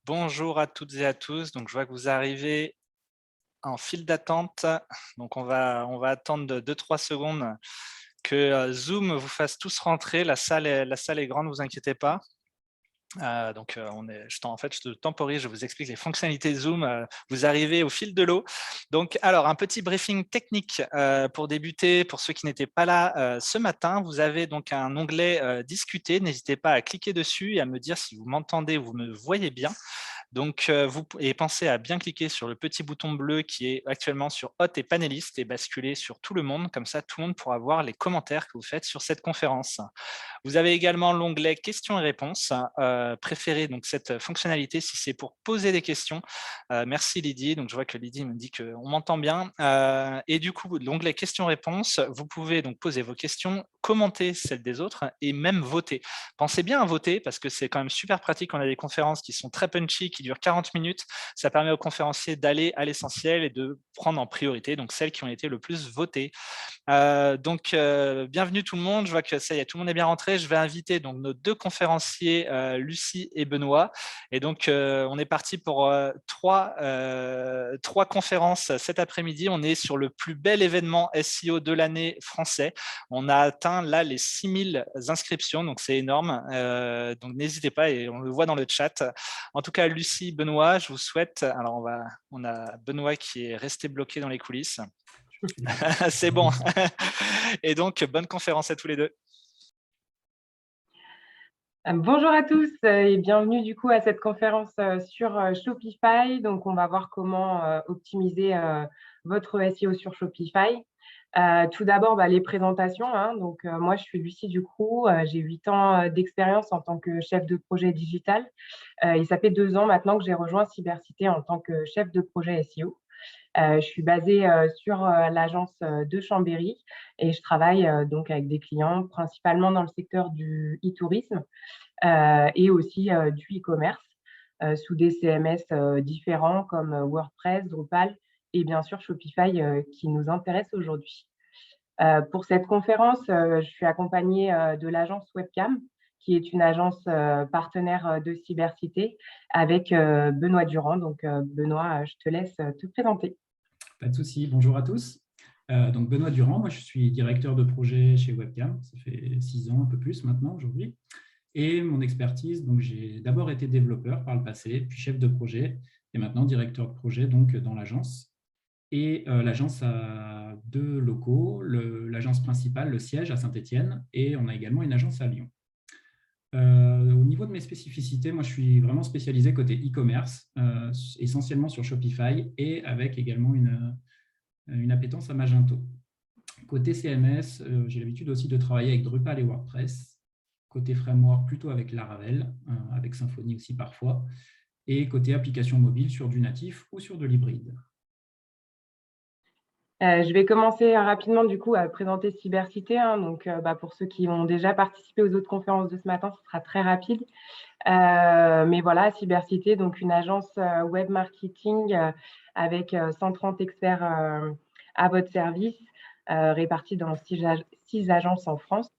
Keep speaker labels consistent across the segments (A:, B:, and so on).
A: Bonjour à toutes et à tous. Donc, je vois que vous arrivez en file d'attente. Donc, on va attendre de 2-3 secondes que Zoom vous fasse tous rentrer. La salle est grande, ne vous inquiétez pas. En fait, je te temporise, je vous explique les fonctionnalités Zoom. Vous arrivez au fil de l'eau. Donc, alors, un petit briefing technique pour débuter. Pour ceux qui n'étaient pas là ce matin, vous avez donc un onglet discuter. N'hésitez pas à cliquer dessus et à me dire si vous m'entendez ou vous me voyez bien. Donc, pensez à bien cliquer sur le petit bouton bleu qui est actuellement sur hôte et panéliste et basculer sur tout le monde. Comme ça, tout le monde pourra voir les commentaires que vous faites sur cette conférence. Vous avez également l'onglet questions et réponses. Préférez donc cette fonctionnalité si c'est pour poser des questions. Merci Lydie. Donc, je vois que Lydie me dit qu'on m'entend bien. Et du coup, l'onglet questions-réponses, vous pouvez donc poser vos questions, commenter celles des autres et même voter. Pensez bien à voter parce que c'est quand même super pratique. On a des conférences qui sont très punchy, qui durent 40 minutes. Ça permet aux conférenciers d'aller à l'essentiel et de prendre en priorité donc celles qui ont été le plus votées. Bienvenue tout le monde. Je vois que ça y est, tout le monde est bien rentré. Je vais inviter donc nos deux conférenciers, Lucie et Benoît. Et donc, on est parti pour trois conférences cet après-midi. On est sur le plus bel événement SEO de l'année français. On a atteint là les 6000 inscriptions, donc c'est énorme. Donc, n'hésitez pas et on le voit dans le chat. En tout cas, Lucie, Benoît, je vous souhaite. Alors, on a Benoît qui est resté bloqué dans les coulisses. C'est bon. Et donc, bonne conférence à tous les deux.
B: Bonjour à tous et bienvenue du coup à cette conférence sur Shopify. Donc, on va voir comment optimiser votre SEO sur Shopify. Tout d'abord, les présentations. Donc, moi, je suis Lucie Ducroux. J'ai 8 ans d'expérience en tant que chef de projet digital. Et ça fait 2 ans maintenant que j'ai rejoint Cybercité en tant que chef de projet SEO. Je suis basée sur l'agence de Chambéry et je travaille donc avec des clients principalement dans le secteur du e-tourisme et aussi du e-commerce sous des CMS différents comme WordPress, Drupal et bien sûr Shopify qui nous intéresse aujourd'hui. Pour cette conférence, je suis accompagnée de l'agence Webcam, qui est une agence partenaire de Cybercité, avec Benoît Durand. Donc, Benoît, je te laisse te présenter.
C: Pas de souci. Bonjour à tous. Donc Benoît Durand, moi je suis directeur de projet chez Webcam. Ça fait 6 ans, un peu plus maintenant aujourd'hui. Et mon expertise, donc j'ai d'abord été développeur par le passé, puis chef de projet, et maintenant directeur de projet donc dans l'agence. Et l'agence a 2 locaux, l'agence principale, le siège à Saint-Étienne, et on a également une agence à Lyon. Au niveau de mes spécificités, moi je suis vraiment spécialisé côté e-commerce, essentiellement sur Shopify, et avec également une appétence à Magento. Côté CMS, j'ai l'habitude aussi de travailler avec Drupal et WordPress. Côté framework, plutôt avec Laravel, avec Symfony aussi parfois. Et côté application mobile, sur du natif ou sur de l'hybride.
B: Je vais commencer rapidement du coup à présenter Cybercité. Donc, pour ceux qui ont déjà participé aux autres conférences de ce matin, ce sera très rapide. Mais voilà, Cybercité, donc une agence web marketing avec 130 experts à votre service, répartis dans 6 agences en France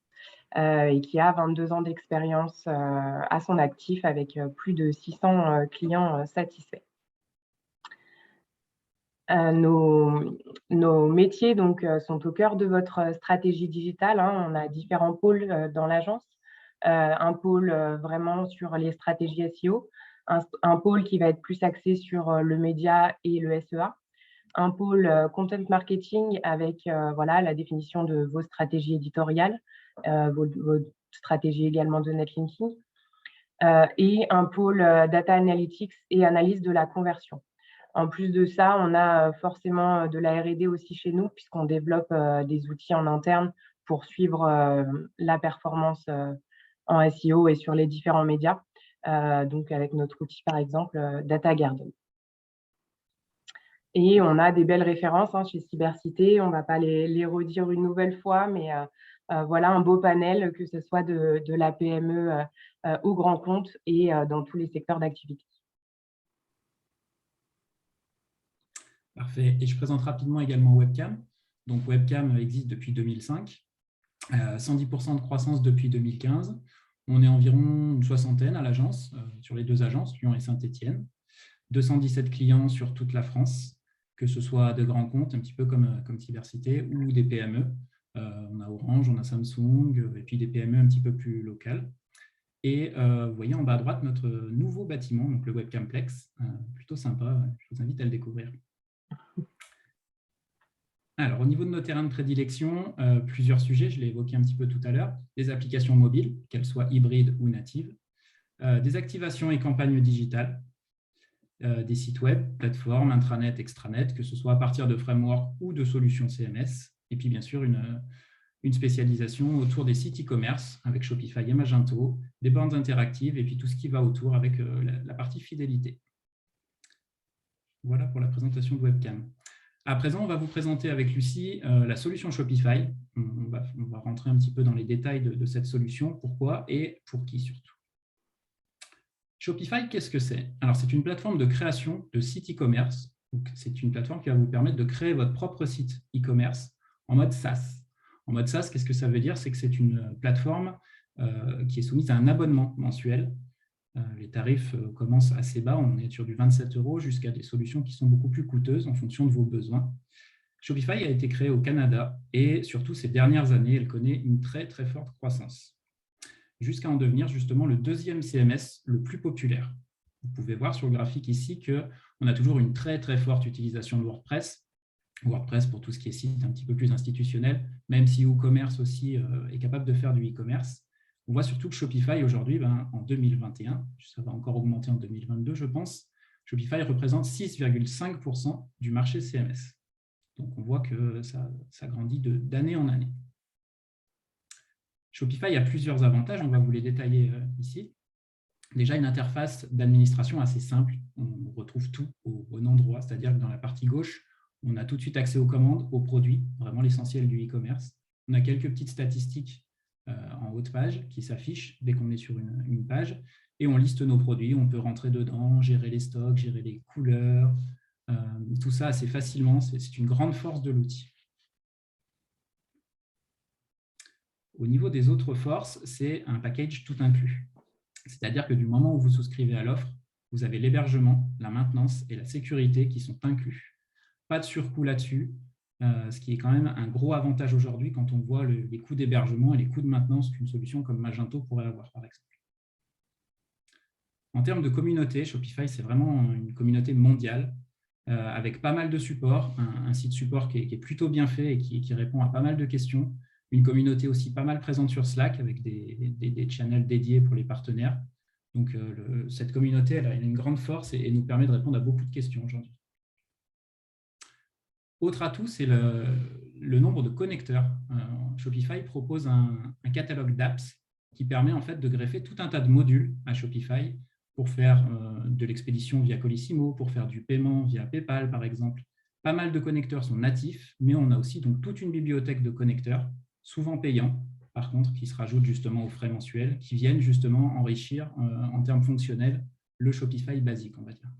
B: et qui a 22 ans d'expérience à son actif avec plus de 600 clients satisfaits. Nos métiers donc, sont au cœur de votre stratégie digitale. On a différents pôles dans l'agence. Un pôle vraiment sur les stratégies SEO, un pôle qui va être plus axé sur le média et le SEA, un pôle content marketing avec la définition de vos stratégies éditoriales, vos stratégies également de netlinking, et un pôle data analytics et analyse de la conversion. En plus de ça, on a forcément de la R&D aussi chez nous, puisqu'on développe des outils en interne pour suivre la performance en SEO et sur les différents médias, donc avec notre outil par exemple Data Garden. Et on a des belles références chez Cybercité, on ne va pas les redire une nouvelle fois, mais voilà un beau panel, que ce soit de la PME au grand compte et dans tous les secteurs d'activité.
C: Parfait. Et je présente rapidement également Webcam. Donc Webcam existe depuis 2005, 110% de croissance depuis 2015. On est environ une soixantaine à l'agence, sur les 2 agences, Lyon et Saint-Étienne. 217 clients sur toute la France, que ce soit de grands comptes, un petit peu comme Cybercité, ou des PME. On a Orange, on a Samsung, et puis des PME un petit peu plus locales. Et vous voyez en bas à droite notre nouveau bâtiment, donc le Webcamplex, plutôt sympa, je vous invite à le découvrir. Alors, au niveau de nos terrains de prédilection, plusieurs sujets, je l'ai évoqué un petit peu tout à l'heure, des applications mobiles, qu'elles soient hybrides ou natives, des activations et campagnes digitales, des sites web, plateformes, intranet, extranet, que ce soit à partir de frameworks ou de solutions CMS, et puis bien sûr une spécialisation autour des sites e-commerce avec Shopify et Magento, des bornes interactives et puis tout ce qui va autour avec la partie fidélité. Voilà pour la présentation de Webcam. À présent, on va vous présenter avec Lucie la solution Shopify. On va rentrer un petit peu dans les détails de cette solution, pourquoi et pour qui surtout. Shopify, qu'est-ce que c'est? Alors, c'est une plateforme de création de sites e-commerce. C'est une plateforme qui va vous permettre de créer votre propre site e-commerce en mode SaaS. En mode SaaS, qu'est-ce que ça veut dire? C'est que c'est une plateforme qui est soumise à un abonnement mensuel. Les tarifs commencent assez bas, on est sur du 27 € jusqu'à des solutions qui sont beaucoup plus coûteuses en fonction de vos besoins. Shopify a été créé au Canada et surtout ces dernières années, elle connaît une très très forte croissance, jusqu'à en devenir justement le 2e CMS le plus populaire. Vous pouvez voir sur le graphique ici qu'on a toujours une très très forte utilisation de WordPress. WordPress pour tout ce qui est site un petit peu plus institutionnel, même si WooCommerce aussi est capable de faire du e-commerce. On voit surtout que Shopify, aujourd'hui, en 2021, ça va encore augmenter en 2022, je pense, Shopify représente 6,5% du marché CMS. Donc, on voit que ça grandit d'année en année. Shopify a plusieurs avantages, on va vous les détailler ici. Déjà, une interface d'administration assez simple. On retrouve tout au bon endroit, c'est-à-dire que dans la partie gauche, on a tout de suite accès aux commandes, aux produits, vraiment l'essentiel du e-commerce. On a quelques petites statistiques en haut de page qui s'affichent dès qu'on est sur une page et on liste nos produits, on peut rentrer dedans, gérer les stocks, gérer les couleurs, tout ça assez facilement, c'est une grande force de l'outil. Au niveau des autres forces, c'est un package tout inclus. C'est-à-dire que du moment où vous souscrivez à l'offre, vous avez l'hébergement, la maintenance et la sécurité qui sont inclus. Pas de surcoût là-dessus, ce qui est quand même un gros avantage aujourd'hui quand on voit les coûts d'hébergement et les coûts de maintenance qu'une solution comme Magento pourrait avoir, par exemple. En termes de communauté, Shopify, c'est vraiment une communauté mondiale avec pas mal de supports, un site support qui est plutôt bien fait et qui répond à pas mal de questions, une communauté aussi pas mal présente sur Slack avec des channels dédiés pour les partenaires. Donc, cette communauté, elle a une grande force et nous permet de répondre à beaucoup de questions aujourd'hui. Autre atout, c'est le nombre de connecteurs. Shopify propose un catalogue d'apps qui permet en fait de greffer tout un tas de modules à Shopify pour faire de l'expédition via Colissimo, pour faire du paiement via PayPal, par exemple. Pas mal de connecteurs sont natifs, mais on a aussi donc toute une bibliothèque de connecteurs, souvent payants, par contre, qui se rajoutent justement aux frais mensuels, qui viennent justement enrichir en termes fonctionnels le Shopify basique, on va dire.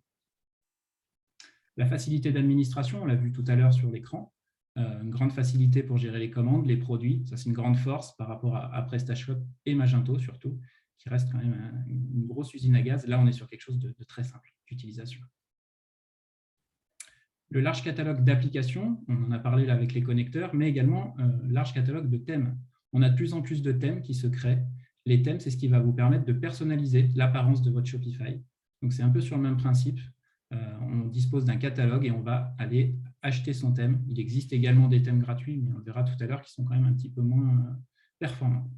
C: La facilité d'administration, on l'a vu tout à l'heure sur l'écran, une grande facilité pour gérer les commandes, les produits, ça c'est une grande force par rapport à PrestaShop et Magento surtout, qui reste quand même une grosse usine à gaz. Là, on est sur quelque chose de très simple d'utilisation. Le large catalogue d'applications, on en a parlé là avec les connecteurs, mais également large catalogue de thèmes. On a de plus en plus de thèmes qui se créent. Les thèmes, c'est ce qui va vous permettre de personnaliser l'apparence de votre Shopify. Donc, c'est un peu sur le même principe. On dispose d'un catalogue et on va aller acheter son thème. Il existe également des thèmes gratuits, mais on verra tout à l'heure qui sont quand même un petit peu moins performants.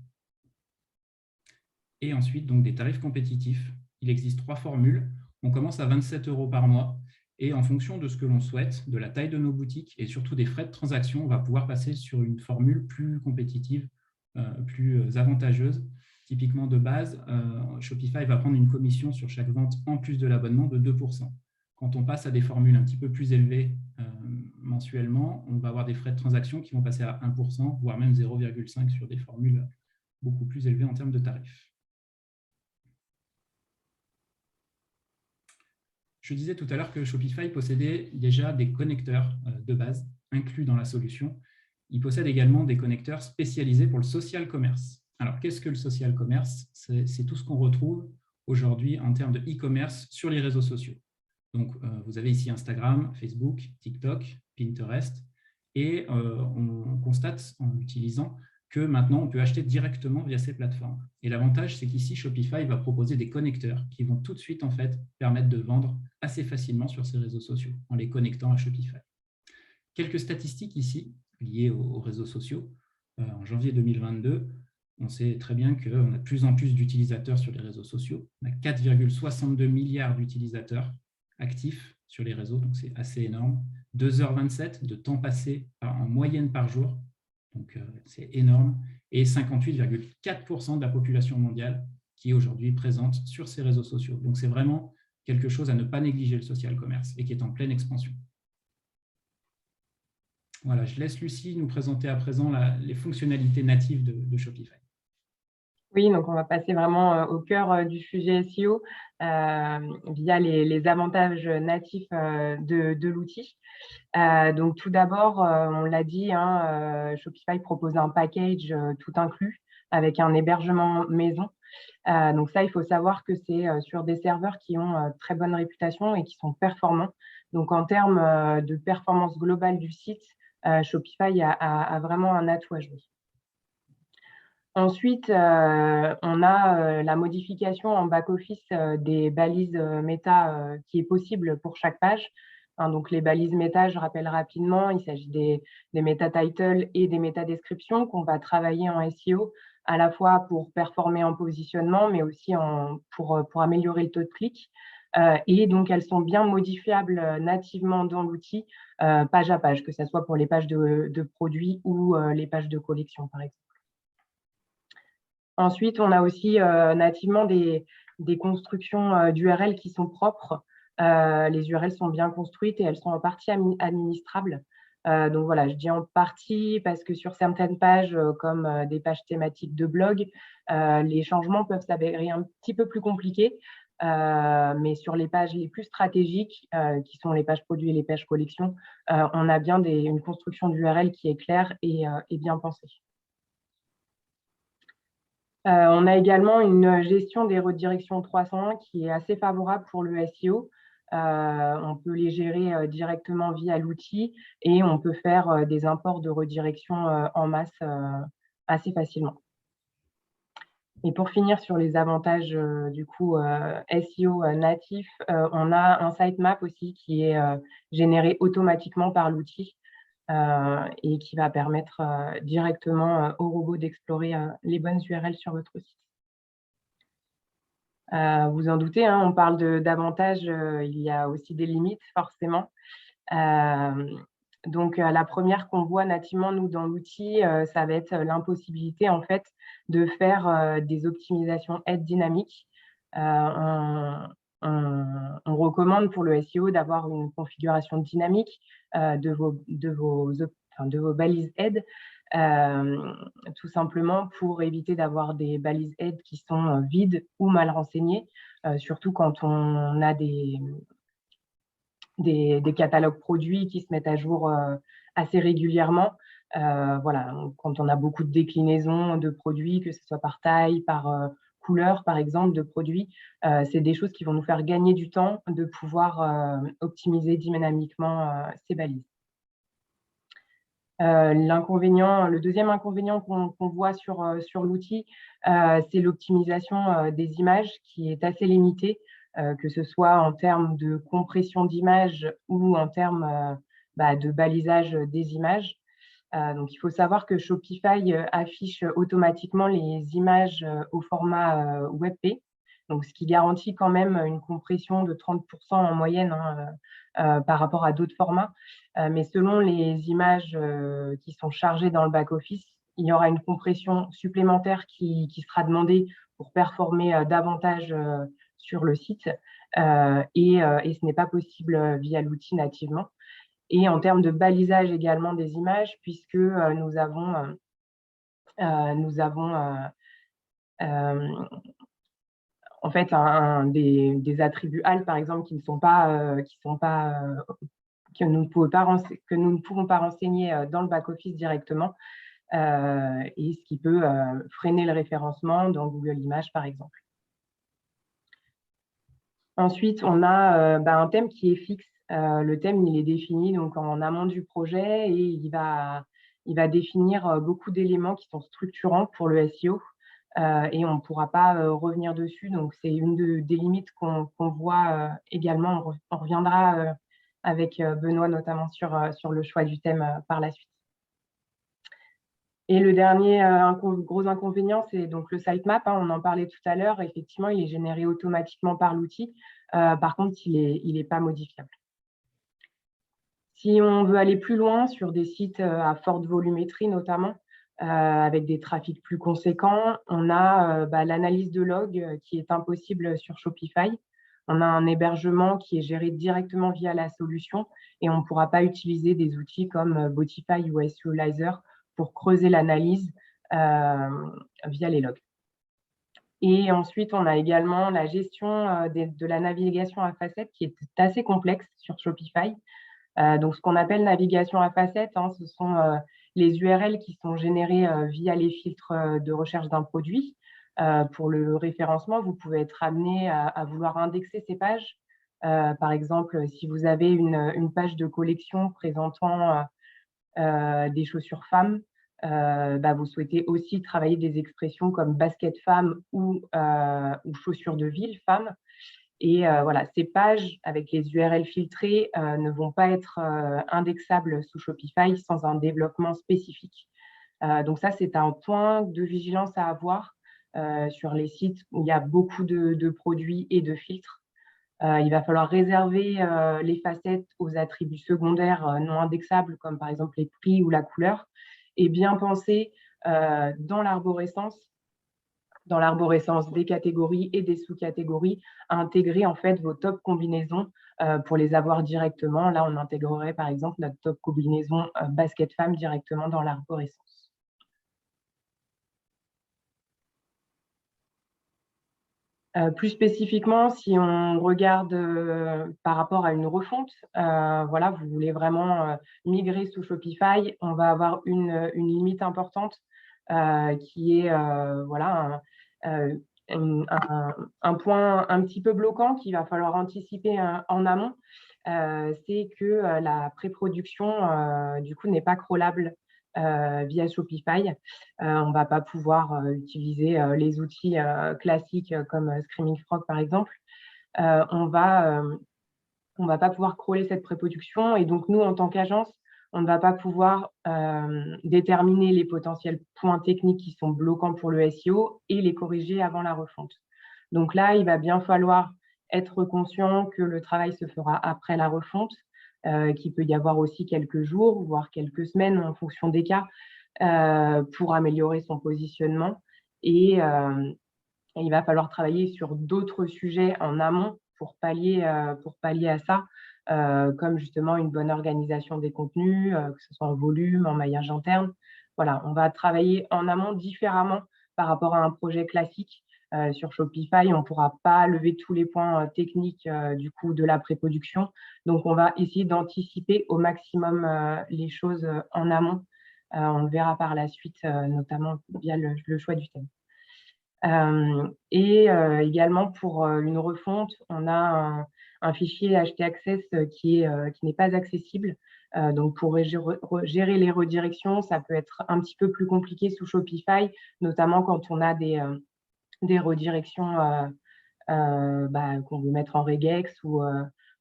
C: Et ensuite, donc, des tarifs compétitifs. Il existe 3 formules. On commence à 27 € par mois. Et en fonction de ce que l'on souhaite, de la taille de nos boutiques et surtout des frais de transaction, on va pouvoir passer sur une formule plus compétitive, plus avantageuse. Typiquement de base, Shopify va prendre une commission sur chaque vente en plus de l'abonnement de 2%. Quand on passe à des formules un petit peu plus élevées mensuellement, on va avoir des frais de transaction qui vont passer à 1%, voire même 0,5% sur des formules beaucoup plus élevées en termes de tarifs. Je disais tout à l'heure que Shopify possédait déjà des connecteurs de base inclus dans la solution. Il possède également des connecteurs spécialisés pour le social commerce. Alors, qu'est-ce que le social commerce? C'est tout ce qu'on retrouve aujourd'hui en termes de e-commerce sur les réseaux sociaux. Donc, vous avez ici Instagram, Facebook, TikTok, Pinterest, et on constate en l'utilisant que maintenant, on peut acheter directement via ces plateformes. Et l'avantage, c'est qu'ici, Shopify va proposer des connecteurs qui vont tout de suite en fait, permettre de vendre assez facilement sur ces réseaux sociaux en les connectant à Shopify. Quelques statistiques ici liées aux réseaux sociaux. En janvier 2022, on sait très bien qu'on a de plus en plus d'utilisateurs sur les réseaux sociaux. On a 4,62 milliards d'utilisateurs actifs sur les réseaux, donc c'est assez énorme. 2h27 de temps passé en moyenne par jour, donc c'est énorme. Et 58,4% de la population mondiale qui est aujourd'hui présente sur ces réseaux sociaux. Donc c'est vraiment quelque chose à ne pas négliger, le social commerce, et qui est en pleine expansion. Voilà, je laisse Lucie nous présenter à présent les fonctionnalités natives de Shopify.
B: Oui, donc on va passer vraiment au cœur du sujet SEO via les avantages natifs de l'outil. Donc tout d'abord, on l'a dit, Shopify propose un package tout inclus avec un hébergement maison. Donc ça, il faut savoir que c'est sur des serveurs qui ont très bonne réputation et qui sont performants. Donc en termes de performance globale du site, Shopify a vraiment un atout à jouer. Ensuite, on a la modification en back-office des balises méta qui est possible pour chaque page. Donc, les balises méta, je rappelle rapidement, il s'agit des méta-titles et des méta-descriptions qu'on va travailler en SEO, à la fois pour performer en positionnement, mais aussi pour améliorer le taux de clic. Et donc, elles sont bien modifiables nativement dans l'outil, page à page, que ce soit pour les pages de produits ou les pages de collection, par exemple. Ensuite, on a aussi nativement des constructions d'URL qui sont propres. Les URL sont bien construites et elles sont en partie administrables. Donc voilà, je dis en partie parce que sur certaines pages, comme des pages thématiques de blog, les changements peuvent s'avérer un petit peu plus compliqués. Mais sur les pages les plus stratégiques, qui sont les pages produits et les pages collection, on a bien une construction d'URL qui est claire et bien pensée. On a également une gestion des redirections 301 qui est assez favorable pour le SEO. On peut les gérer directement via l'outil et on peut faire des imports de redirection en masse assez facilement. Et pour finir sur les avantages du coup SEO natif, on a un sitemap aussi qui est généré automatiquement par l'outil. Et qui va permettre directement au robot d'explorer les bonnes URL sur votre site. Vous en doutez, on parle d'avantages, il y a aussi des limites forcément. Donc la première qu'on voit nativement nous dans l'outil, ça va être l'impossibilité en fait de faire des optimisations aide dynamiques. On recommande pour le SEO d'avoir une configuration dynamique de vos balises aide, tout simplement pour éviter d'avoir des balises aide qui sont vides ou mal renseignées, surtout quand on a des catalogues produits qui se mettent à jour assez régulièrement. Voilà, quand on a beaucoup de déclinaisons de produits, que ce soit par taille, par couleur, par exemple, de produits, c'est des choses qui vont nous faire gagner du temps de pouvoir optimiser dynamiquement ces balises. Le deuxième inconvénient qu'on voit sur l'outil, c'est l'optimisation des images qui est assez limitée, que ce soit en termes de compression d'images ou en termes de balisage des images. Donc, il faut savoir que Shopify affiche automatiquement les images au format WebP, donc ce qui garantit quand même une compression de 30% en moyenne par rapport à d'autres formats. Mais selon les images qui sont chargées dans le back-office, il y aura une compression supplémentaire qui sera demandée pour performer davantage sur le site. Et ce n'est pas possible via l'outil nativement. Et en termes de balisage également des images, puisque nous avons en fait des attributs HAL, par exemple, que nous ne pouvons pas renseigner dans le back-office directement. et ce qui peut freiner le référencement dans Google Images, par exemple. Ensuite, on a un thème qui est fixe. Le thème, il est défini donc en amont du projet et il va définir beaucoup d'éléments qui sont structurants pour le SEO et on ne pourra pas revenir dessus. Donc, c'est une des limites qu'on voit également. On reviendra avec Benoît notamment sur le choix du thème par la suite. Et le dernier gros inconvénient, c'est donc le sitemap. On en parlait tout à l'heure. Effectivement, il est généré automatiquement par l'outil. Par contre, il n'est pas modifiable. Si on veut aller plus loin sur des sites à forte volumétrie notamment, avec des trafics plus conséquents, on a l'analyse de log qui est impossible sur Shopify. On a un hébergement qui est géré directement via la solution et on ne pourra pas utiliser des outils comme Botify ou SEOlizer pour creuser l'analyse via les logs. Et ensuite, on a également la gestion de la navigation à facettes qui est assez complexe sur Shopify. Donc, ce qu'on appelle navigation à facettes, ce sont les URL qui sont générées via les filtres de recherche d'un produit. Pour le référencement, vous pouvez être amené à vouloir indexer ces pages. Par exemple, si vous avez une page de collection présentant des chaussures femmes, vous souhaitez aussi travailler des expressions comme basket femme ou chaussures de ville femme. Et voilà, ces pages avec les URL filtrées ne vont pas être indexables sous Shopify sans un développement spécifique. Donc ça, c'est un point de vigilance à avoir sur les sites où il y a beaucoup de produits et de filtres. Il va falloir réserver les facettes aux attributs secondaires non indexables, comme par exemple les prix ou la couleur, et bien penser dans l'arborescence des catégories et des sous-catégories, à intégrer en fait vos top combinaisons pour les avoir directement. Là, on intégrerait par exemple notre top combinaison basket femme directement dans l'arborescence. Plus spécifiquement, si on regarde par rapport à une refonte, voilà, vous voulez vraiment migrer sous Shopify, on va avoir une limite importante qui est voilà, un point un petit peu bloquant qu'il va falloir anticiper en amont, c'est que la pré-production, du coup, n'est pas crawlable via Shopify. On ne va pas pouvoir utiliser les outils classiques comme Screaming Frog, par exemple. On ne va pas pouvoir crawler cette pré-production. Et donc, nous, en tant qu'agence, on ne va pas pouvoir déterminer les potentiels points techniques qui sont bloquants pour le SEO et les corriger avant la refonte. Donc là, il va bien falloir être conscient que le travail se fera après la refonte, qu'il peut y avoir aussi quelques jours, voire quelques semaines en fonction des cas, pour améliorer son positionnement. Et il va falloir travailler sur d'autres sujets en amont pour pallier à ça, comme justement une bonne organisation des contenus, que ce soit en volume, en maillage interne. Voilà, on va travailler en amont différemment par rapport à un projet classique. Sur Shopify, on ne pourra pas lever tous les points techniques du coup de la pré-production. Donc, on va essayer d'anticiper au maximum les choses en amont. On le verra par la suite, notamment via le choix du thème. Également pour une refonte, on a un fichier htaccess qui n'est pas accessible. Donc pour gérer les redirections, ça peut être un petit peu plus compliqué sous Shopify, notamment quand on a des redirections qu'on veut mettre en regex ou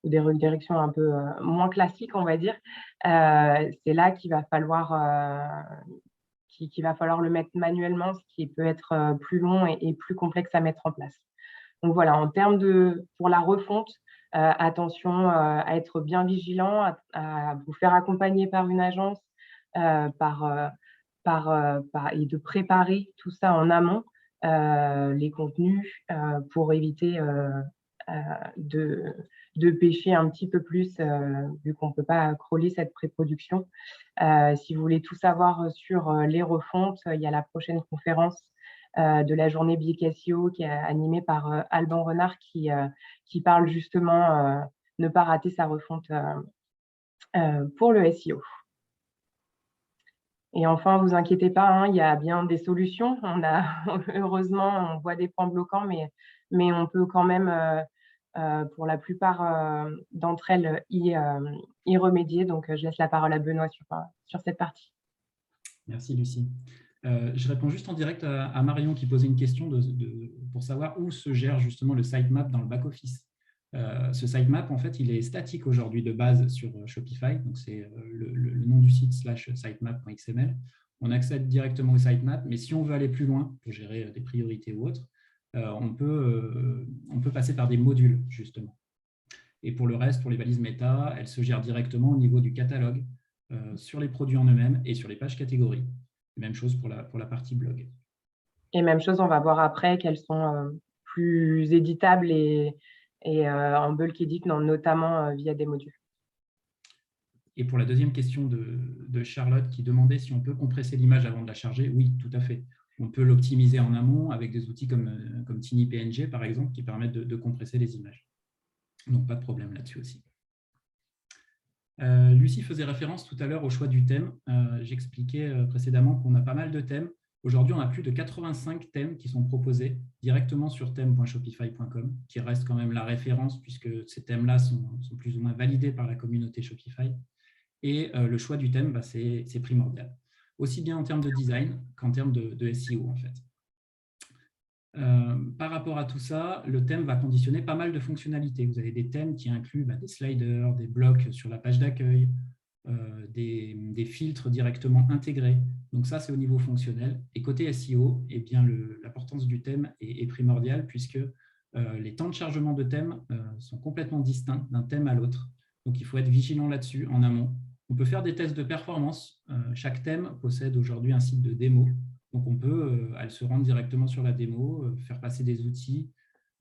B: des redirections un peu moins classiques, on va dire. C'est là qu'il va falloir le mettre manuellement, ce qui peut être plus long et plus complexe à mettre en place. Donc voilà, en termes pour la refonte, attention à être bien vigilant, à vous faire accompagner par une agence et de préparer tout ça en amont, les contenus, pour éviter de pêcher un petit peu plus, vu qu'on ne peut pas crawler cette pré-production. Si vous voulez tout savoir sur les refontes, il y a la prochaine conférence de la journée Big SEO qui est animée par Alban Renard qui parle justement ne pas rater sa refonte pour le SEO. Et enfin, vous inquiétez pas, hein, il y a bien des solutions. Heureusement, on voit des points bloquants, mais on peut quand même, pour la plupart d'entre elles, y remédier. Donc, je laisse la parole à Benoît sur cette partie.
C: Merci, Lucie. Je réponds juste en direct à Marion qui posait une question pour savoir où se gère justement le sitemap dans le back-office. Ce sitemap, en fait, il est statique aujourd'hui de base sur Shopify. Donc, c'est le nom du site /sitemap.xml. On accède directement au sitemap, mais si on veut aller plus loin pour gérer des priorités ou autres, on peut passer par des modules, justement. Et pour le reste, pour les balises méta, elles se gèrent directement au niveau du catalogue, sur les produits en eux-mêmes et sur les pages catégories. Même chose pour la partie blog.
B: Et même chose, on va voir après qu'elles sont plus éditables et en bulk edit, notamment via des modules.
C: Et pour la deuxième question de Charlotte qui demandait si on peut compresser l'image avant de la charger, oui, tout à fait. On peut l'optimiser en amont avec des outils comme TinyPNG, par exemple, qui permettent de compresser les images. Donc, pas de problème là-dessus aussi. Lucie faisait référence tout à l'heure au choix du thème. J'expliquais précédemment qu'on a pas mal de thèmes. Aujourd'hui, on a plus de 85 thèmes qui sont proposés directement sur thème.shopify.com, qui reste quand même la référence puisque ces thèmes-là sont plus ou moins validés par la communauté Shopify. Et le choix du thème, c'est primordial, aussi bien en termes de design qu'en termes de SEO, en fait. Par rapport à tout ça, le thème va conditionner pas mal de fonctionnalités. Vous avez des thèmes qui incluent des sliders, des blocs sur la page d'accueil, des filtres directement intégrés. Donc ça, c'est au niveau fonctionnel. Et côté SEO, eh bien, l'importance du thème est primordiale puisque les temps de chargement de thèmes sont complètement distincts d'un thème à l'autre. Donc, il faut être vigilant là-dessus en amont. On peut faire des tests de performance. Chaque thème possède aujourd'hui un site de démo. Donc, on peut aller se rendre directement sur la démo, faire passer des outils,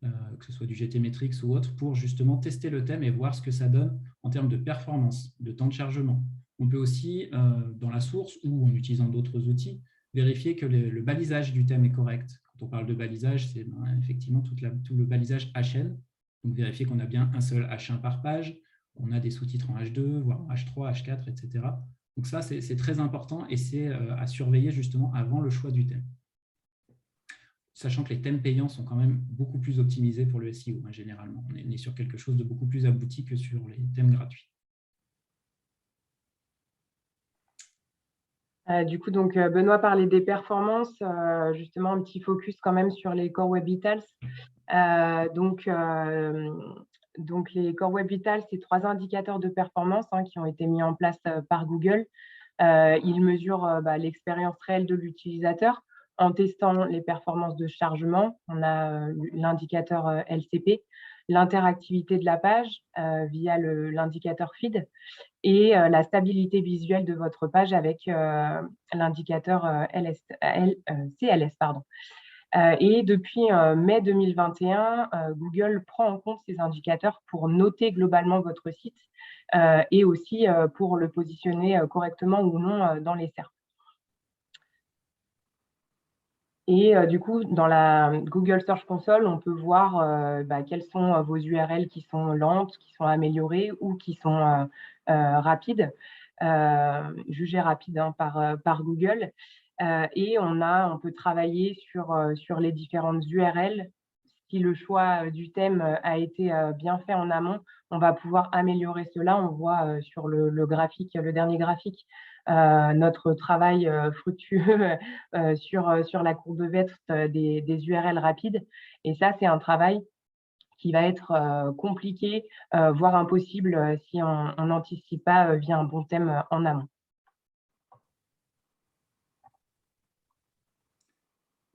C: que ce soit du GTmetrix ou autre, pour justement tester le thème et voir ce que ça donne en termes de performance, de temps de chargement. On peut aussi, dans la source ou en utilisant d'autres outils, vérifier que le balisage du thème est correct. Quand on parle de balisage, c'est effectivement tout le balisage HN. Donc, vérifier qu'on a bien un seul H1 par page. On a des sous-titres en H2, voire en H3, H4, etc. Donc ça, c'est très important et c'est à surveiller justement avant le choix du thème. Sachant que les thèmes payants sont quand même beaucoup plus optimisés pour le SEO, généralement. On est sur quelque chose de beaucoup plus abouti que sur les thèmes gratuits.
B: Du coup, donc, Benoît parlait des performances, justement un petit focus quand même sur les Core Web Vitals. Donc, les Core Web Vitals, c'est 3 indicateurs de performance qui ont été mis en place par Google. Ils mesurent l'expérience réelle de l'utilisateur en testant les performances de chargement. On a l'indicateur LCP, l'interactivité de la page via l'indicateur feed et la stabilité visuelle de votre page avec l'indicateur CLS. Et depuis mai 2021, Google prend en compte ces indicateurs pour noter globalement votre site et aussi pour le positionner correctement ou non dans les SERP. Et du coup, dans la Google Search Console, on peut voir quelles sont vos URL qui sont lentes, qui sont améliorées ou qui sont rapides, jugées rapides par Google. Et on peut travailler sur les différentes URL. Si le choix du thème a été bien fait en amont, on va pouvoir améliorer cela. On voit sur le graphique, le dernier graphique, notre travail fructueux sur la courbe verte des URL rapides. Et ça, c'est un travail qui va être compliqué, voire impossible si on n'anticipe pas via un bon thème en amont.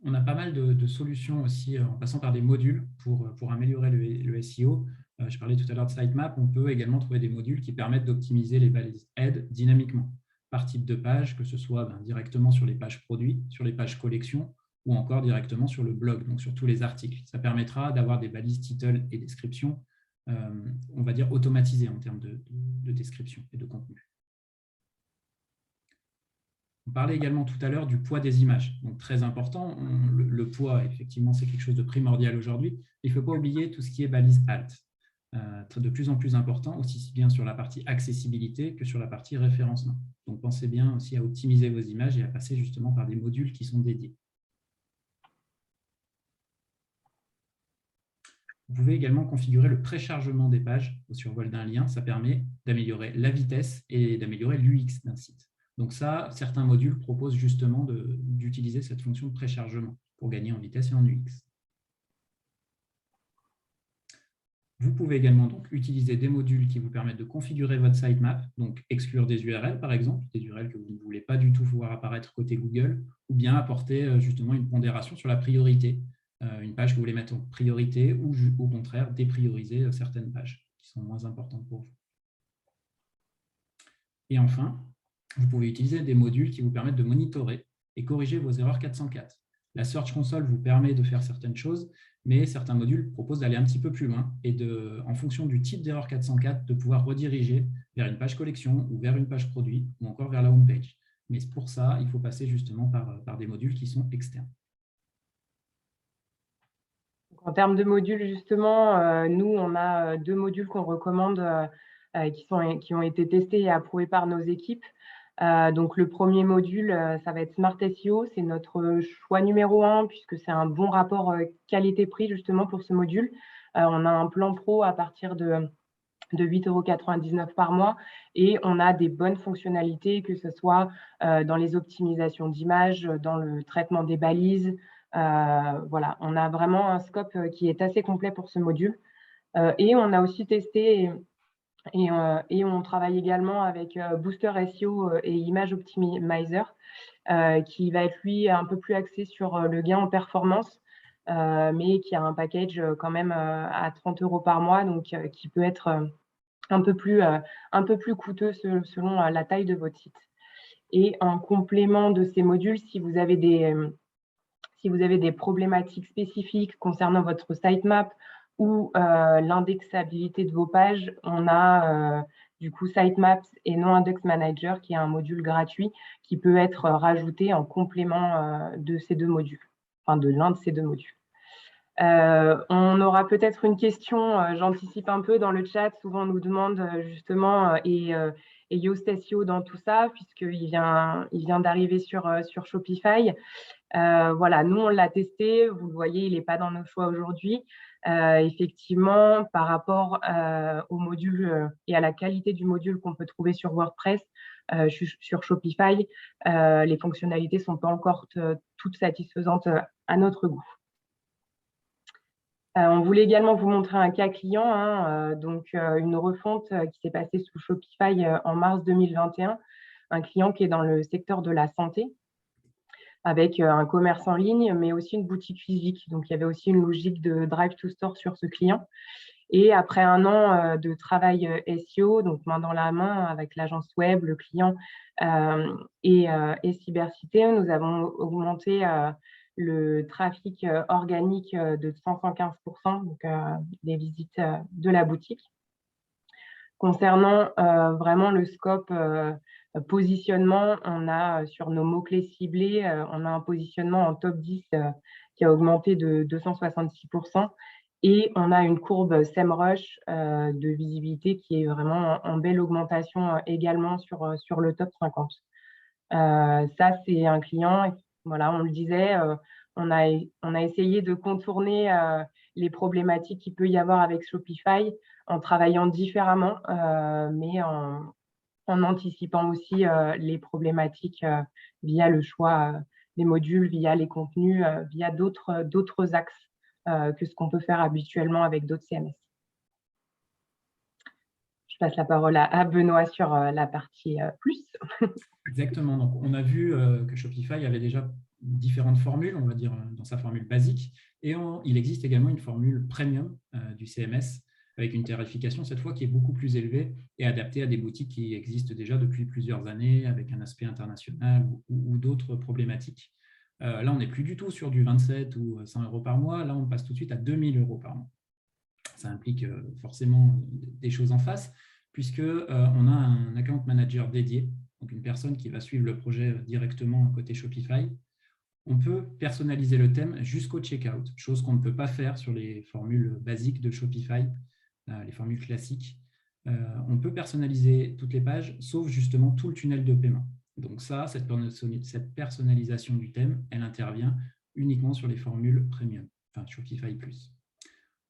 C: On a pas mal de solutions aussi en passant par des modules pour améliorer le SEO. Je parlais tout à l'heure de sitemap. On peut également trouver des modules qui permettent d'optimiser les balises aide dynamiquement par type de page, que ce soit directement sur les pages produits, sur les pages collections ou encore directement sur le blog, donc sur tous les articles. Ça permettra d'avoir des balises title et description, on va dire automatisées en termes de description et de contenu. On parlait également tout à l'heure du poids des images, donc très important. Le poids, effectivement, c'est quelque chose de primordial aujourd'hui. Il ne faut pas oublier tout ce qui est balise alt. de plus en plus important, aussi bien sur la partie accessibilité que sur la partie référencement. Donc, pensez bien aussi à optimiser vos images et à passer justement par des modules qui sont dédiés. Vous pouvez également configurer le préchargement des pages au survol d'un lien. Ça permet d'améliorer la vitesse et d'améliorer l'UX d'un site. Donc ça, certains modules proposent justement d'utiliser cette fonction de préchargement pour gagner en vitesse et en UX. Vous pouvez également donc utiliser des modules qui vous permettent de configurer votre sitemap, donc exclure des URL par exemple, des URL que vous ne voulez pas du tout voir apparaître côté Google, ou bien apporter justement une pondération sur la priorité, une page que vous voulez mettre en priorité ou au contraire déprioriser certaines pages qui sont moins importantes pour vous. Et enfin, vous pouvez utiliser des modules qui vous permettent de monitorer et corriger vos erreurs 404. La Search Console vous permet de faire certaines choses, mais certains modules proposent d'aller un petit peu plus loin et en fonction du type d'erreur 404, de pouvoir rediriger vers une page collection ou vers une page produit ou encore vers la home page. Mais pour ça, il faut passer justement par des modules qui sont externes.
B: En termes de modules, justement, nous, on a 2 modules qu'on recommande qui ont été testés et approuvés par nos équipes. Donc, le premier module, ça va être Smart SEO. C'est notre choix numéro 1 puisque c'est un bon rapport qualité-prix justement pour ce module. On a un plan pro à partir de 8,99 € par mois et on a des bonnes fonctionnalités, que ce soit dans les optimisations d'images, dans le traitement des balises. Voilà, on a vraiment un scope qui est assez complet pour ce module. Et on a aussi testé et on travaille également avec Booster SEO et Image Optimizer, qui va être lui un peu plus axé sur le gain en performance, mais qui a un package quand même à 30 € par mois, donc qui peut être un peu plus coûteux selon la taille de votre site. Et en complément de ces modules, si vous avez des problématiques spécifiques concernant votre sitemap ou l'indexabilité de vos pages, on a du coup Sitemaps et Non-Index Manager, qui est un module gratuit qui peut être rajouté en complément de ces 2 modules, enfin de l'un de ces 2 modules. On aura peut-être une question, j'anticipe un peu dans le chat, souvent on nous demande justement et Yoast SEO dans tout ça, puisqu'il vient d'arriver sur Shopify. Voilà, nous on l'a testé, vous le voyez, il n'est pas dans nos choix aujourd'hui. Effectivement, par rapport au module et à la qualité du module qu'on peut trouver sur WordPress, sur Shopify, les fonctionnalités ne sont pas encore toutes satisfaisantes à notre goût. On voulait également vous montrer un cas client, donc une refonte qui s'est passée sous Shopify en mars 2021, un client qui est dans le secteur de la santé, avec un commerce en ligne, mais aussi une boutique physique. Donc, il y avait aussi une logique de drive to store sur ce client. Et après un an de travail SEO, donc main dans la main avec l'agence web, le client et Cybercité, nous avons augmenté le trafic organique de 115%, donc des visites de la boutique. Concernant vraiment le scope positionnement, on a sur nos mots-clés ciblés, on a un positionnement en top 10 qui a augmenté de 266%. Et on a une courbe SEMrush de visibilité qui est vraiment en belle augmentation également sur le top 50. Ça, c'est un client, voilà, on le disait, on a essayé de contourner les problématiques qu'il peut y avoir avec Shopify en travaillant différemment, mais en anticipant aussi les problématiques via le choix des modules, via les contenus, via d'autres axes que ce qu'on peut faire habituellement avec d'autres CMS. Je passe la parole à Benoît sur la partie plus.
C: Exactement. Donc, on a vu que Shopify avait déjà différentes formules, on va dire, dans sa formule basique. Et il existe également une formule premium du CMS avec une tarification, cette fois, qui est beaucoup plus élevée et adaptée à des boutiques qui existent déjà depuis plusieurs années, avec un aspect international ou d'autres problématiques. Là, on n'est plus du tout sur du 27 ou 100 € par mois. Là, on passe tout de suite à 2 000 € par mois. Ça implique forcément des choses en face, puisqu'on a un account manager dédié, donc une personne qui va suivre le projet directement à côté Shopify. On peut personnaliser le thème jusqu'au checkout, chose qu'on ne peut pas faire sur les formules basiques de Shopify. les formules classiques, on peut personnaliser toutes les pages, sauf justement tout le tunnel de paiement. Donc ça, cette personnalisation du thème, elle intervient uniquement sur les formules premium, enfin Shopify Plus.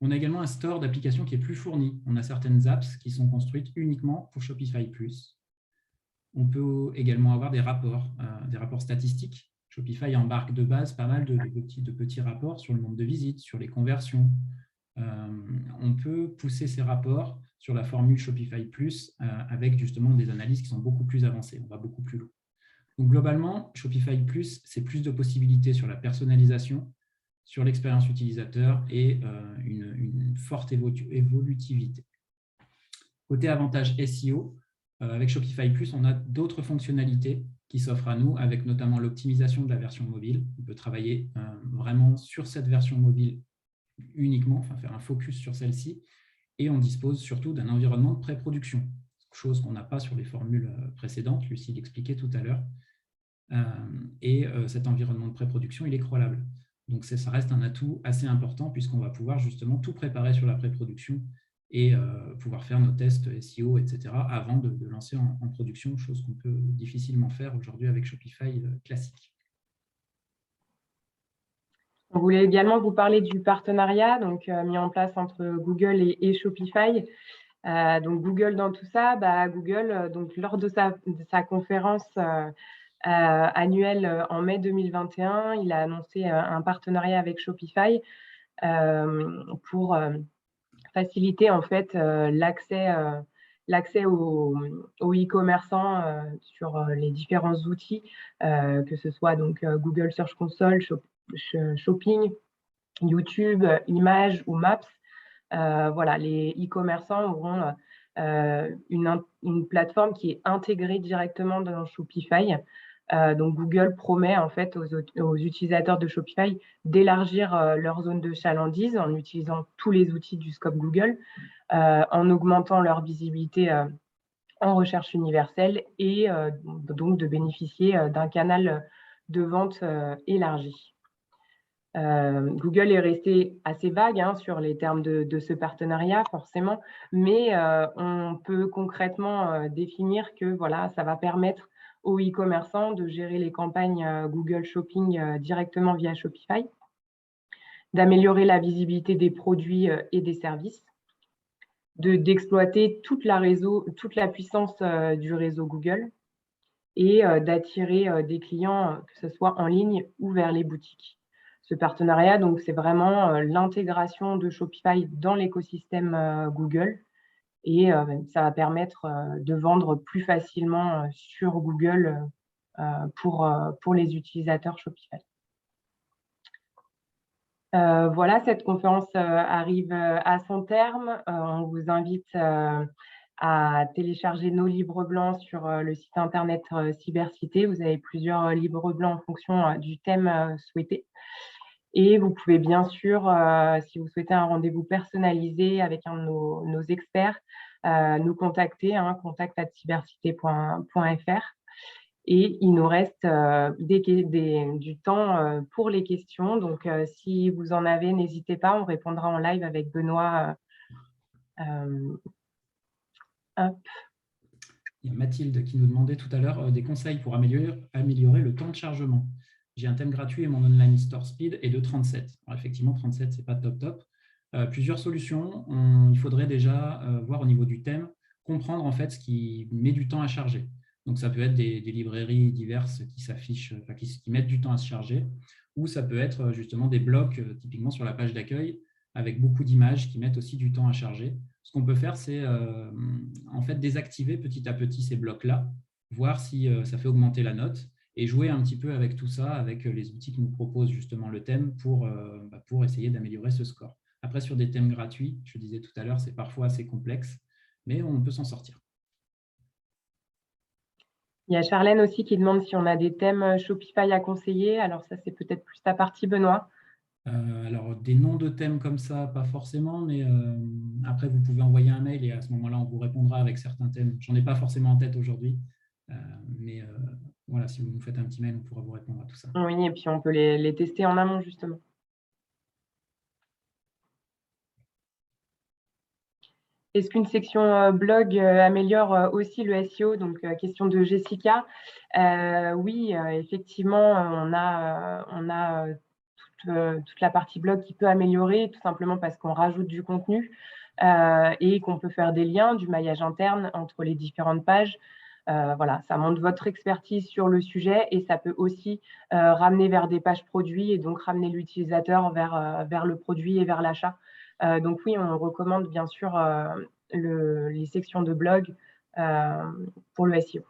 C: On a également un store d'applications qui est plus fourni. On a certaines apps qui sont construites uniquement pour Shopify Plus. On peut également avoir des rapports statistiques. Shopify embarque de base pas mal de petits rapports sur le nombre de visites, sur les conversions. On peut pousser ces rapports sur la formule Shopify Plus avec justement des analyses qui sont beaucoup plus avancées. On va beaucoup plus loin. Donc globalement, Shopify Plus, c'est plus de possibilités sur la personnalisation, sur l'expérience utilisateur et une forte évolutivité. Côté avantage SEO, avec Shopify Plus, on a d'autres fonctionnalités qui s'offrent à nous, avec notamment l'optimisation de la version mobile. On peut travailler vraiment sur cette version mobile uniquement, enfin faire un focus sur celle-ci, et on dispose surtout d'un environnement de pré-production, chose qu'on n'a pas sur les formules précédentes, Lucie l'expliquait tout à l'heure. Et cet environnement de pré-production, il est crawlable. Donc ça reste un atout assez important puisqu'on va pouvoir justement tout préparer sur la pré-production et pouvoir faire nos tests SEO, etc. avant de lancer en production, chose qu'on peut difficilement faire aujourd'hui avec Shopify classique.
B: On voulait également vous parler du partenariat donc, mis en place entre Google et Shopify. Donc Google dans tout ça, Google, donc, lors de sa conférence annuelle en mai 2021, il a annoncé un partenariat avec Shopify pour faciliter en fait l'accès aux e-commerçants sur les différents outils, que ce soit donc Google Search Console, Shopping, YouTube, Images ou Maps. Voilà, les e-commerçants auront une plateforme qui est intégrée directement dans Shopify. Donc Google promet en fait aux utilisateurs de Shopify d'élargir leur zone de chalandise en utilisant tous les outils du scope Google, en augmentant leur visibilité en recherche universelle et donc de bénéficier d'un canal de vente élargi. Google est resté assez vague sur les termes de ce partenariat, forcément, mais on peut concrètement définir que voilà, ça va permettre aux e-commerçants de gérer les campagnes Google Shopping directement via Shopify, d'améliorer la visibilité des produits et des services, d'exploiter toute la puissance du réseau Google et d'attirer des clients, que ce soit en ligne ou vers les boutiques. Ce partenariat, donc, c'est vraiment l'intégration de Shopify dans l'écosystème Google et ça va permettre de vendre plus facilement sur Google pour les utilisateurs Shopify. Voilà, cette conférence arrive à son terme. On vous invite à télécharger nos livres blancs sur le site internet Cybercité. Vous avez plusieurs livres blancs en fonction du thème souhaité. Et vous pouvez bien sûr, si vous souhaitez un rendez-vous personnalisé avec un de nos experts, nous contacter, contact@cybercité.fr. Et il nous reste du temps pour les questions. Donc, si vous en avez, n'hésitez pas, on répondra en live avec Benoît. Hop.
C: Il y a Mathilde qui nous demandait tout à l'heure des conseils pour améliorer le temps de chargement. J'ai un thème gratuit et mon online store speed est de 37. Alors effectivement, 37, ce n'est pas top. Plusieurs solutions. Il faudrait déjà voir au niveau du thème, comprendre en fait ce qui met du temps à charger. Donc, ça peut être des librairies diverses qui s'affichent, qui mettent du temps à se charger, ou ça peut être justement des blocs, typiquement sur la page d'accueil, avec beaucoup d'images qui mettent aussi du temps à charger. Ce qu'on peut faire, c'est en fait désactiver petit à petit ces blocs-là, voir si ça fait augmenter la note, et jouer un petit peu avec tout ça, avec les outils que nous propose justement le thème pour essayer d'améliorer ce score. Après, sur des thèmes gratuits, je disais tout à l'heure, c'est parfois assez complexe, mais on peut s'en sortir.
B: Il y a Charlène aussi qui demande si on a des thèmes Shopify à conseiller. Alors ça, c'est peut-être plus ta partie, Benoît.
C: Alors, des noms de thèmes comme ça, pas forcément, mais après, vous pouvez envoyer un mail et à ce moment-là, on vous répondra avec certains thèmes. J'en ai pas forcément en tête aujourd'hui, mais voilà, si vous nous faites un petit mail, on pourra vous répondre à tout ça.
B: Oui, et puis on peut les tester en amont, justement. Est-ce qu'une section blog améliore aussi le SEO? Donc, question de Jessica. Oui, effectivement, on a toute la partie blog qui peut améliorer, tout simplement parce qu'on rajoute du contenu et qu'on peut faire des liens, du maillage interne entre les différentes pages. Voilà, ça montre votre expertise sur le sujet et ça peut aussi ramener vers des pages produits et donc ramener l'utilisateur vers le produit et vers l'achat. Donc oui, on recommande bien sûr les sections de blog pour le SEO.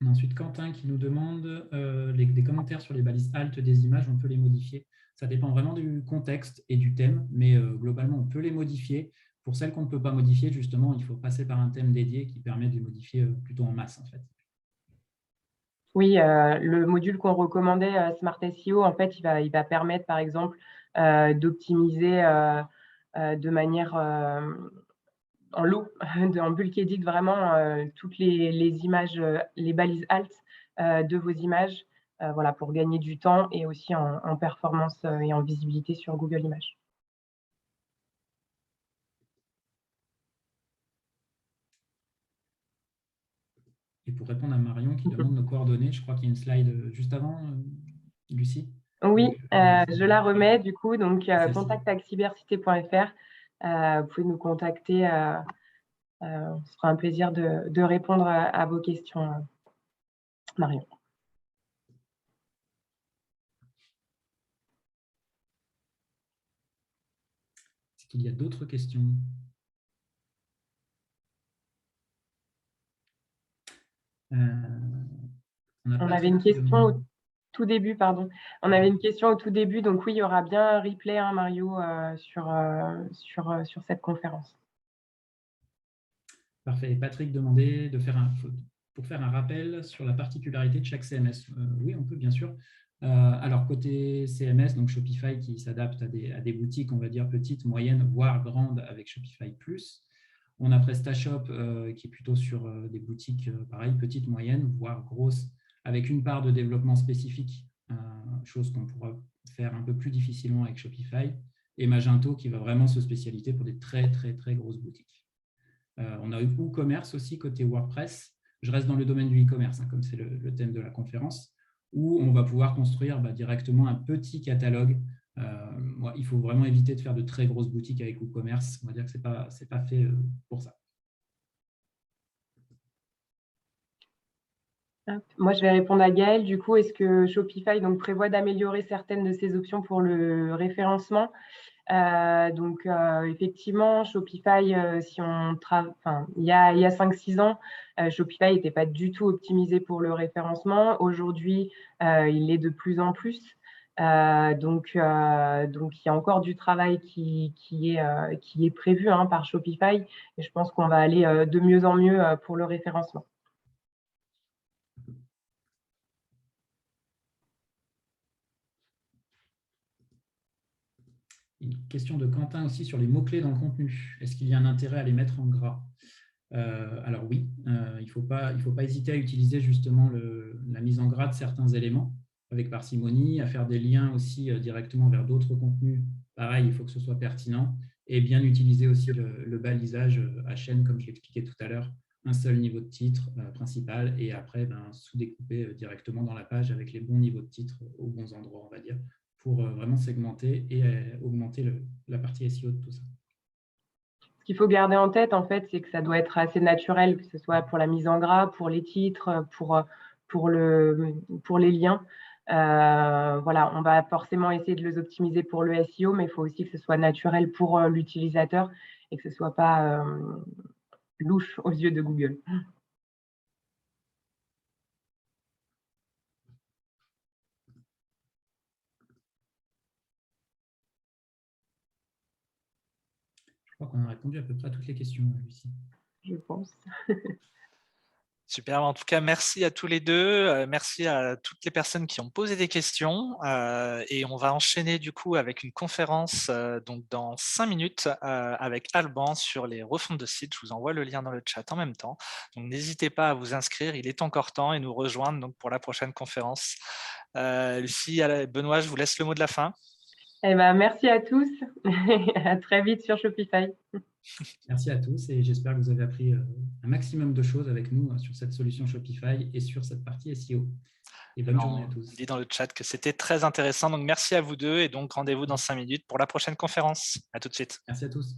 C: Ensuite, Quentin qui nous demande des commentaires sur les balises alt des images, on peut les modifier. Ça dépend vraiment du contexte et du thème, mais globalement, on peut les modifier. Pour celles qu'on ne peut pas modifier, justement, il faut passer par un thème dédié qui permet de les modifier plutôt en masse, en fait.
B: Oui, le module qu'on recommandait, Smart SEO, en fait, il va permettre, par exemple, d'optimiser de manière en lot, en bulk edit, vraiment toutes les images, les balises alt de vos images, voilà, pour gagner du temps et aussi en performance et en visibilité sur Google Images.
C: Et pour répondre à Marion qui demande nos coordonnées, je crois qu'il y a une slide juste avant, Lucie.
B: Oui, je la remets du coup, donc contact@cybercité.fr. Vous pouvez nous contacter, ce sera un plaisir de répondre à vos questions, Marion.
C: Est-ce qu'il y a d'autres questions?
B: On avait une question au tout début, pardon. On avait une question au tout début, donc oui, il y aura bien un replay, hein, Mario, sur cette conférence.
C: Parfait. Patrick demandait pour faire un rappel sur la particularité de chaque CMS. Oui, on peut bien sûr. Alors, côté CMS, donc Shopify qui s'adapte à des boutiques, on va dire petites, moyennes, voire grandes avec Shopify Plus. On a PrestaShop qui est plutôt sur des boutiques, pareil, petites, moyennes, voire grosses, avec une part de développement spécifique, chose qu'on pourra faire un peu plus difficilement avec Shopify. Et Magento qui va vraiment se spécialiser pour des très, très, très grosses boutiques. On a eu WooCommerce aussi côté WordPress. Je reste dans le domaine du e-commerce, hein, comme c'est le thème de la conférence, où on va pouvoir construire directement un petit catalogue. Il faut vraiment éviter de faire de très grosses boutiques avec WooCommerce. On va dire que ce n'est pas fait pour ça.
B: Moi, je vais répondre à Gaëlle. Du coup, est-ce que Shopify donc, prévoit d'améliorer certaines de ses options pour le référencement? Effectivement, Shopify, il y a 5-6 ans, Shopify n'était pas du tout optimisé pour le référencement. Aujourd'hui, il l'est de plus en plus. Donc, il y a encore du travail qui est prévu par Shopify et je pense qu'on va aller de mieux en mieux pour le référencement.
C: Une question de Quentin aussi sur les mots-clés dans le contenu. Est-ce qu'il y a un intérêt à les mettre en gras? Alors oui, il ne faut pas hésiter à utiliser justement la mise en gras de certains éléments avec parcimonie, à faire des liens aussi directement vers d'autres contenus. Pareil, il faut que ce soit pertinent et bien utiliser aussi le balisage à chaîne, comme je l'expliquais tout à l'heure, un seul niveau de titre principal et après sous-découper directement dans la page avec les bons niveaux de titre aux bons endroits, on va dire, pour vraiment segmenter et augmenter la partie SEO de tout ça.
B: Ce qu'il faut garder en tête, en fait, c'est que ça doit être assez naturel, que ce soit pour la mise en gras, pour les titres, pour les liens. Voilà, on va forcément essayer de les optimiser pour le SEO, mais il faut aussi que ce soit naturel pour l'utilisateur et que ce ne soit pas louche aux yeux de Google.
C: Je crois qu'on a répondu à peu près à toutes les questions, Lucie.
B: Je pense.
A: Super, en tout cas, merci à tous les deux, merci à toutes les personnes qui ont posé des questions et on va enchaîner du coup avec une conférence donc dans 5 minutes avec Alban sur les refontes de sites. Je vous envoie le lien dans le chat en même temps, donc n'hésitez pas à vous inscrire, il est encore temps et nous rejoindre donc pour la prochaine conférence. Lucie, Benoît, je vous laisse le mot de la fin.
B: Eh ben, merci à tous. À très vite sur Shopify.
C: Merci à tous et j'espère que vous avez appris un maximum de choses avec nous sur cette solution Shopify et sur cette partie SEO. Et bonne journée à
A: On
C: tous.
A: dit dans le chat que c'était très intéressant. Donc, merci à vous deux et donc rendez-vous dans 5 minutes pour la prochaine conférence. À tout de suite.
C: Merci à tous.